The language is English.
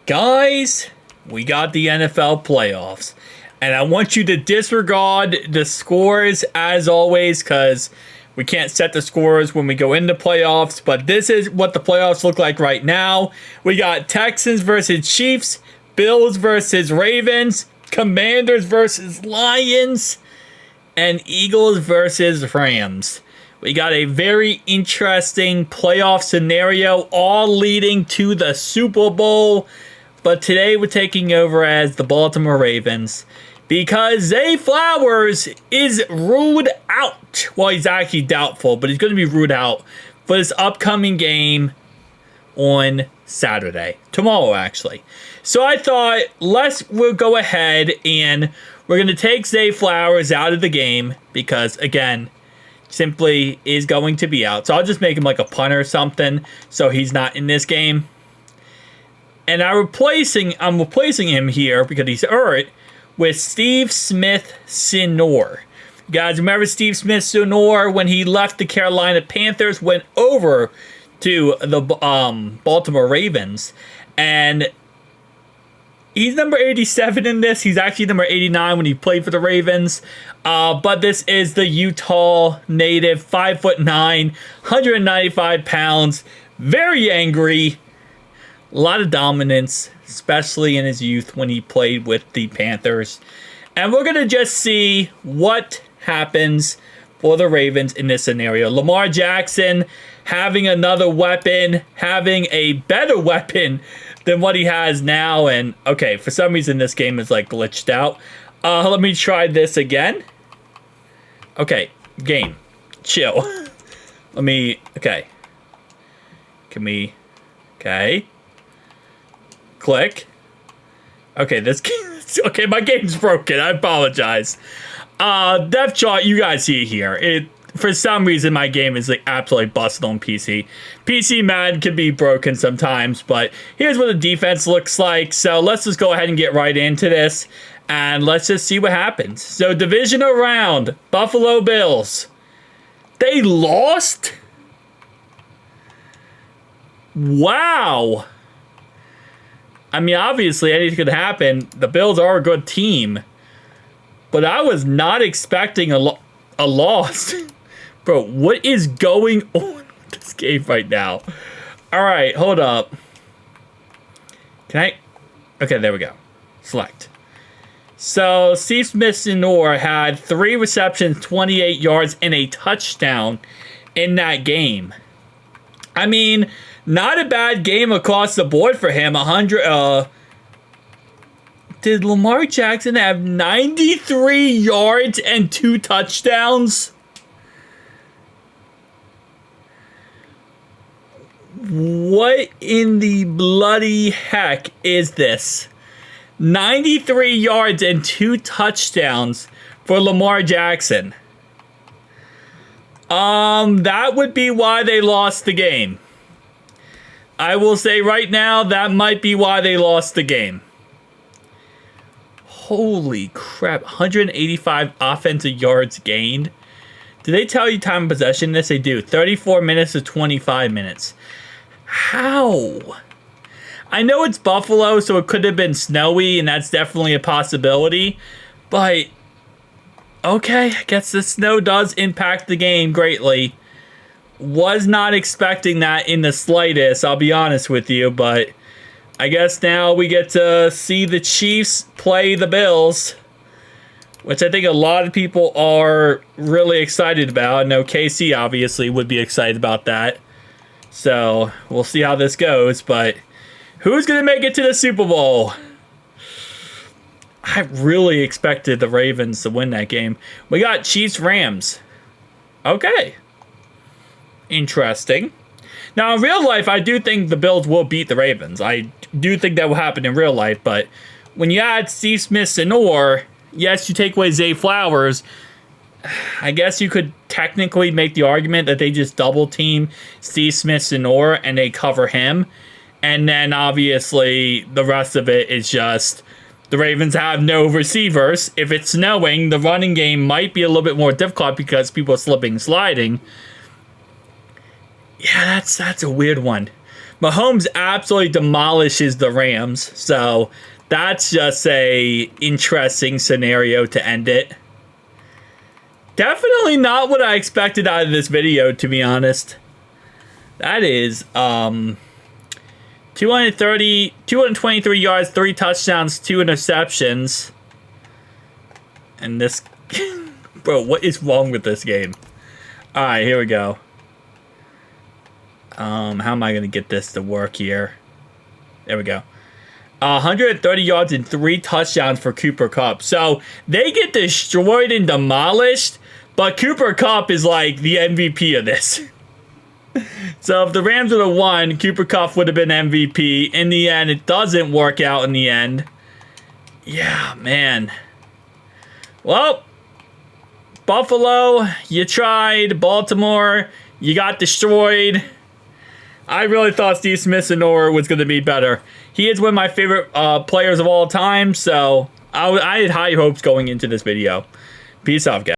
Guys, we got the NFL playoffs. And I want you to disregard the scores as always, because we can't set the scores when we go into playoffs. But this is what the playoffs look like right now. We got Texans versus Chiefs, Bills versus Ravens, Commanders versus Lions, and Eagles versus Rams. We got a very interesting playoff scenario, all leading to the Super Bowl. But today we're taking over as the Baltimore Ravens because Zay Flowers is ruled out. Well, he's actually doubtful, but he's going to be ruled out for this upcoming game on Saturday. Tomorrow, actually. So I thought, we'll go ahead and we're going to take Zay Flowers out of the game because, again, simply is going to be out. So I'll just make him like a punter or something so he's not in this game. And I'm replacing him here because he's hurt with Steve Smith-Senior. You guys remember Steve Smith-Senior when he left the Carolina Panthers, went over to the Baltimore Ravens, and he's number 87 in this. He's actually number 89 when he played for the Ravens. But this is the Utah native, 5'9", 195 pounds, very angry. A lot of dominance, especially in his youth when he played with the Panthers. And we're going to just see what happens for the Ravens in this scenario. Lamar Jackson having another weapon, having a better weapon than what he has now. And, okay, for some reason this game is, like, glitched out. Let me try this again. Okay, game. Chill. Okay. Okay. Click. Okay, okay, my game's broken. I apologize. Depth chart, you guys see it here. For some reason, my game is like absolutely busted on PC. PC Madden can be broken sometimes, but here's what the defense looks like. So let's just go ahead and get right into this, and let's just see what happens. So divisional round, Buffalo Bills. They lost? Wow. I mean, obviously, anything could happen. The Bills are a good team. But I was not expecting a loss. Bro, what is going on with this game right now? All right, hold up. Okay, there we go. Select. So, Steve Smith-Senior had 3 receptions, 28 yards, and a touchdown in that game. I mean, not a bad game across the board for him. Did Lamar Jackson have 93 yards and 2 touchdowns? What in the bloody heck is this? 93 yards and 2 touchdowns for Lamar Jackson. That would be why they lost the game. I will say right now, that might be why they lost the game. Holy crap, 185 offensive yards gained. Do they tell you time of possession? Yes, they do. 34 minutes to 25 minutes. How? I know it's Buffalo, so it could have been snowy, and that's definitely a possibility. But, okay, I guess the snow does impact the game greatly. Was not expecting that in the slightest, I'll be honest with you, but I guess now we get to see the Chiefs play the Bills, which I think a lot of people are really excited about. I know KC obviously would be excited about that. So we'll see how this goes, but who's going to make it to the Super Bowl? I really expected the Ravens to win that game. We got Chiefs-Rams. Okay. Interesting. Now, in real life, I do think the Bills will beat the Ravens. I do think that will happen in real life, but when you add Steve Smith-Senior, yes, you take away Zay Flowers, I guess you could technically make the argument that they just double-team Steve Smith-Senior and they cover him, and then, obviously, the rest of it is just the Ravens have no receivers. If it's snowing, the running game might be a little bit more difficult because people are slipping and sliding. Yeah, that's a weird one. Mahomes absolutely demolishes the Rams. So that's just a interesting scenario to end it. Definitely not what I expected out of this video, to be honest. That is 223 yards, 3 touchdowns, 2 interceptions. And this... Bro, what is wrong with this game? Alright, here we go. How am I going to get this to work here? There we go. 130 yards and 3 touchdowns for Cooper Kupp. So, they get destroyed and demolished, but Cooper Kupp is like the MVP of this. So, if the Rams would have won, Cooper Kupp would have been MVP. In the end, it doesn't work out in the end. Yeah, man. Well, Buffalo, you tried. Baltimore, you got destroyed. I really thought Steve Smith-Sonora was going to be better. He is one of my favorite players of all time, so I had high hopes going into this video. Peace out, guys.